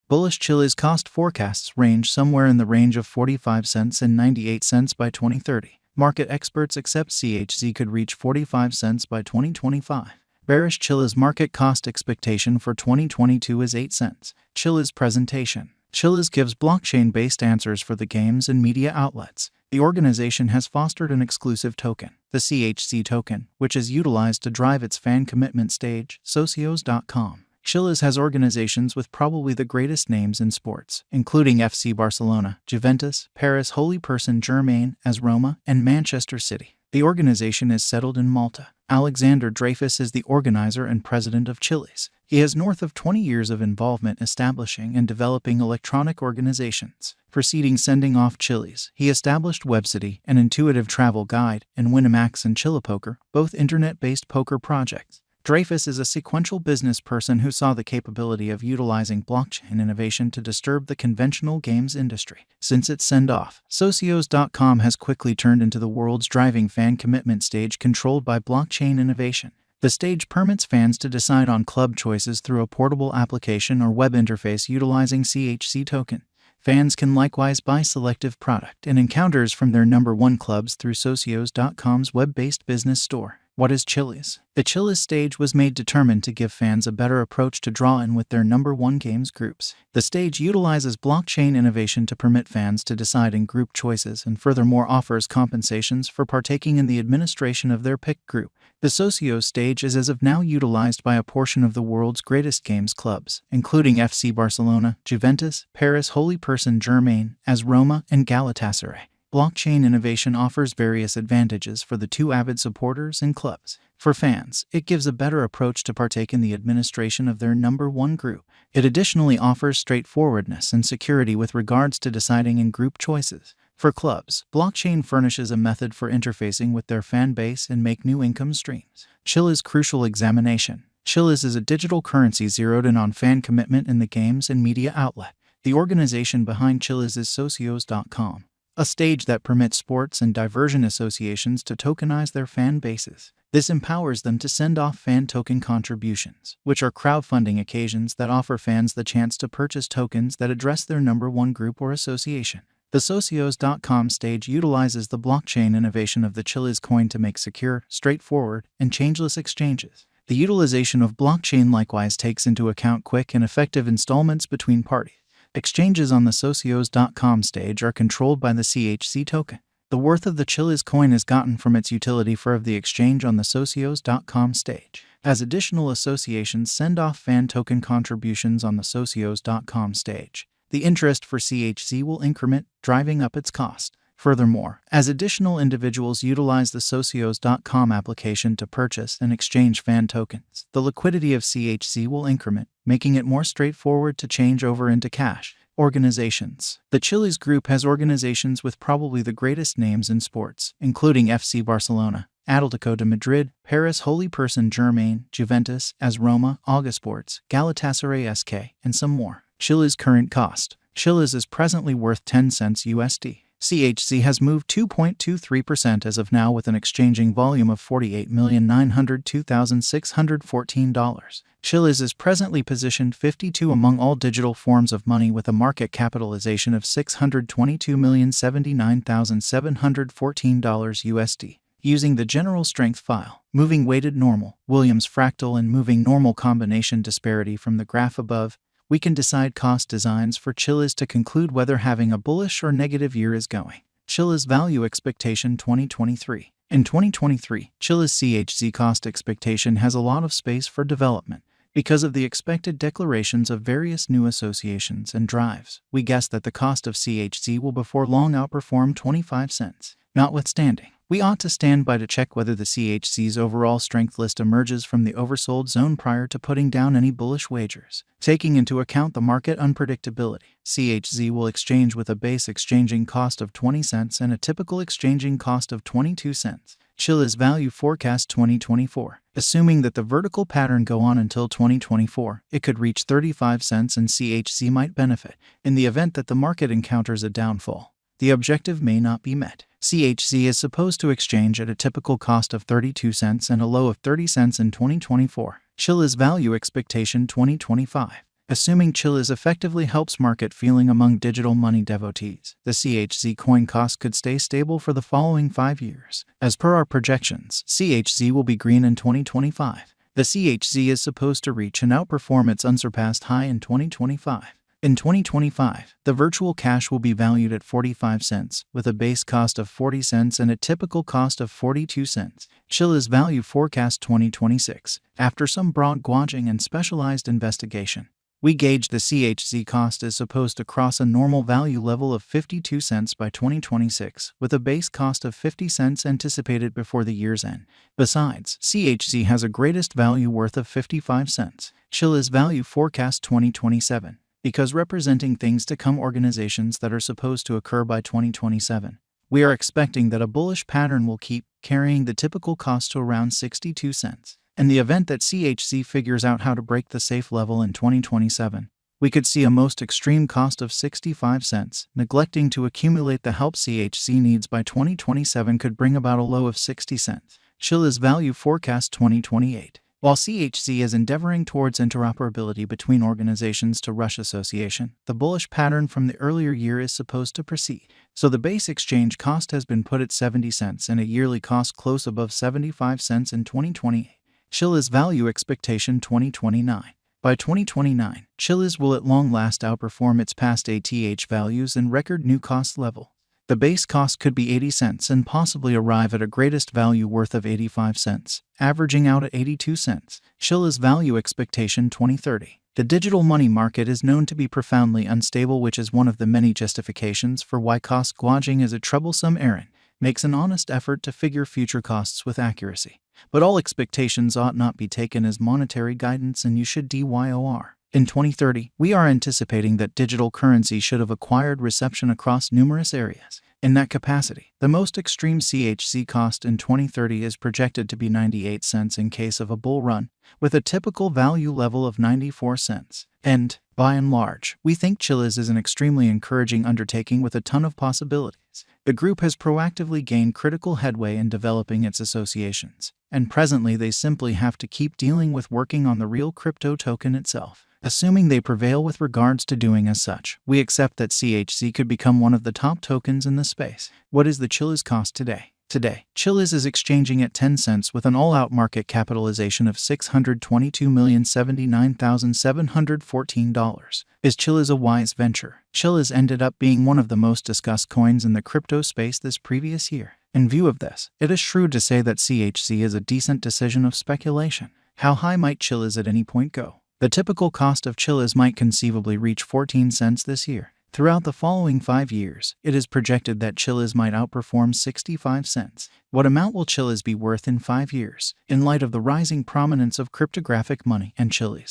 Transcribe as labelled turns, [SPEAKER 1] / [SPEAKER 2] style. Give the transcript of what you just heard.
[SPEAKER 1] Bullish Chiliz cost forecasts range somewhere in the range of 45 cents and 98 cents by 2030. Market experts accept CHZ could reach 45 cents by 2025. Bearish Chiliz market cost expectation for 2022 is 8 cents. Chiliz presentation. Chiliz gives blockchain-based answers for the games and media outlets. The organization has fostered an exclusive token, the CHZ token, which is utilized to drive its fan commitment stage, socios.com. Chiliz has organizations with probably the greatest names in sports, including FC Barcelona, Juventus, Paris Holy Person Germain, AS Roma, and Manchester City. The organization is settled in Malta. Alexander Dreyfus is the organizer and president of Chiliz. He has north of 20 years of involvement establishing and developing electronic organizations. Preceding sending off Chiliz, he established WebCity, an intuitive travel guide, and Winamax and Chillapoker, both internet-based poker projects. Dreyfus is a sequential business person who saw the capability of utilizing blockchain innovation to disturb the conventional games industry. Since its send-off, socios.com has quickly turned into the world's driving fan commitment stage controlled by blockchain innovation. The stage permits fans to decide on club choices through a portable application or web interface utilizing CHZ token. Fans can likewise buy selective product and encounters from their number one clubs through socios.com's web-based business store. What is Chiliz? The Chiliz stage was made determined to give fans a better approach to draw in with their number one games groups. The stage utilizes blockchain innovation to permit fans to decide in group choices and furthermore offers compensations for partaking in the administration of their pick group. The Socios stage is as of now utilized by a portion of the world's greatest games clubs, including FC Barcelona, Juventus, Paris Holy Person Germain, AS Roma, and Galatasaray. Blockchain innovation offers various advantages for the two avid supporters and clubs. For fans, it gives a better approach to partake in the administration of their number one group. It additionally offers straightforwardness and security with regards to deciding in group choices. For clubs, blockchain furnishes a method for interfacing with their fan base and make new income streams. Chiliz crucial examination. Chiliz is a digital currency zeroed in on fan commitment in the games and media outlet. The organization behind Chiliz is socios.com. A stage that permits sports and diversion associations to tokenize their fan bases. This empowers them to send off fan token contributions, which are crowdfunding occasions that offer fans the chance to purchase tokens that address their number one group or association. The socios.com stage utilizes the blockchain innovation of the Chiliz coin to make secure, straightforward, and changeless exchanges. The utilization of blockchain likewise takes into account quick and effective installments between parties. Exchanges on the socios.com stage are controlled by the CHZ token. The worth of the Chiliz coin is gotten from its utility for the exchange on the socios.com stage. As additional associations send off fan token contributions on the socios.com stage, the interest for CHZ will increment, driving up its cost. Furthermore, as additional individuals utilize the socios.com application to purchase and exchange fan tokens, the liquidity of CHZ will increment, making it more straightforward to change over into cash. Organizations. The Chiliz Group has organizations with probably the greatest names in sports, including FC Barcelona, Atlético de Madrid, Paris Holy Person Germain, Juventus, AS Roma, Augasports, Galatasaray SK, and some more. Chiliz current cost. Chiliz is presently worth 10 cents USD. CHZ has moved 2.23% as of now with an exchanging volume of $48,902,614. Chiliz is presently positioned 52 among all digital forms of money with a market capitalization of $622,079,714 USD. Using the general strength file, moving weighted normal, Williams fractal and moving normal combination disparity from the graph above, we can decide cost designs for Chiliz to conclude whether having a bullish or negative year is going. Chiliz value expectation 2023. In 2023, Chiliz CHZ cost expectation has a lot of space for development. Because of the expected declarations of various new associations and drives, we guess that the cost of CHZ will before long outperform 25 cents. Notwithstanding, we ought to stand by to check whether the CHZ's overall strength list emerges from the oversold zone prior to putting down any bullish wagers. Taking into account the market unpredictability, CHZ will exchange with a base exchanging cost of 20 cents and a typical exchanging cost of 22 cents. Chiliz value forecast 2024. Assuming that the vertical pattern go on until 2024, it could reach 35 cents and CHZ might benefit. In the event that the market encounters a downfall, the objective may not be met. CHZ is supposed to exchange at a typical cost of 32 cents and a low of 30 cents in 2024. Chiliz value expectation 2025. assuming Chiliz effectively helps market feeling among digital money devotees. The CHZ coin cost could stay stable for the following 5 years. As per our projections, CHZ will be green in 2025. The CHZ is supposed to reach and outperform its unsurpassed high in 2025. In 2025, the virtual cash will be valued at 45 cents, with a base cost of 40 cents and a typical cost of 42 cents. Chiliz Value Forecast 2026. After some broad gauging and specialized investigation, we gauge the CHZ cost is supposed to cross a normal value level of 52 cents by 2026, with a base cost of 50 cents anticipated before the year's end. Besides, CHZ has a greatest value worth of 55 cents. Chiliz Value Forecast 2027. Because representing things to come, organizations that are supposed to occur by 2027. We are expecting that a bullish pattern will keep carrying the typical cost to around 62 cents. In the event that CHZ figures out how to break the safe level in 2027, we could see a most extreme cost of 65 cents. Neglecting to accumulate the help CHZ needs by 2027 could bring about a low of 60 cents. Chiliz Value Forecast 2028. While CHZ is endeavoring towards interoperability between organizations to rush association, the bullish pattern from the earlier year is supposed to proceed. So the base exchange cost has been put at 70 cents and a yearly cost close above 75 cents in 2028. Chiliz Value Expectation 2029. By 2029, Chiliz will at long last outperform its past ATH values and record new cost level. The base cost could be 80 cents and possibly arrive at a greatest value worth of 85 cents, averaging out at 82 cents. Chiliz Value Expectation 2030. The digital money market is known to be profoundly unstable, which is one of the many justifications for why cost gauging is a troublesome errand. Makes an honest effort to figure future costs with accuracy. But all expectations ought not be taken as monetary guidance, and you should DYOR. In 2030, we are anticipating that digital currency should have acquired reception across numerous areas. In that capacity, the most extreme CHZ cost in 2030 is projected to be 98 cents in case of a bull run, with a typical value level of 94 cents. And, by and large, we think Chiliz is an extremely encouraging undertaking with a ton of possibilities. The group has proactively gained critical headway in developing its associations, and presently they simply have to keep dealing with working on the real crypto token itself. Assuming they prevail with regards to doing as such, we accept that CHZ could become one of the top tokens in the space. What is the Chiliz cost today? Today, Chiliz is exchanging at 10 cents with an all-out market capitalization of $622,079,714. Is Chiliz a wise venture? Chiliz ended up being one of the most discussed coins in the crypto space this previous year. In view of this, it is shrewd to say that CHZ is a decent decision of speculation. How high might Chiliz at any point go? The typical cost of Chiliz might conceivably reach 14 cents this year. Throughout the following 5 years, it is projected that Chiliz might outperform 65 cents. What amount will Chiliz be worth in 5 years, in light of the rising prominence of cryptographic money and Chiliz?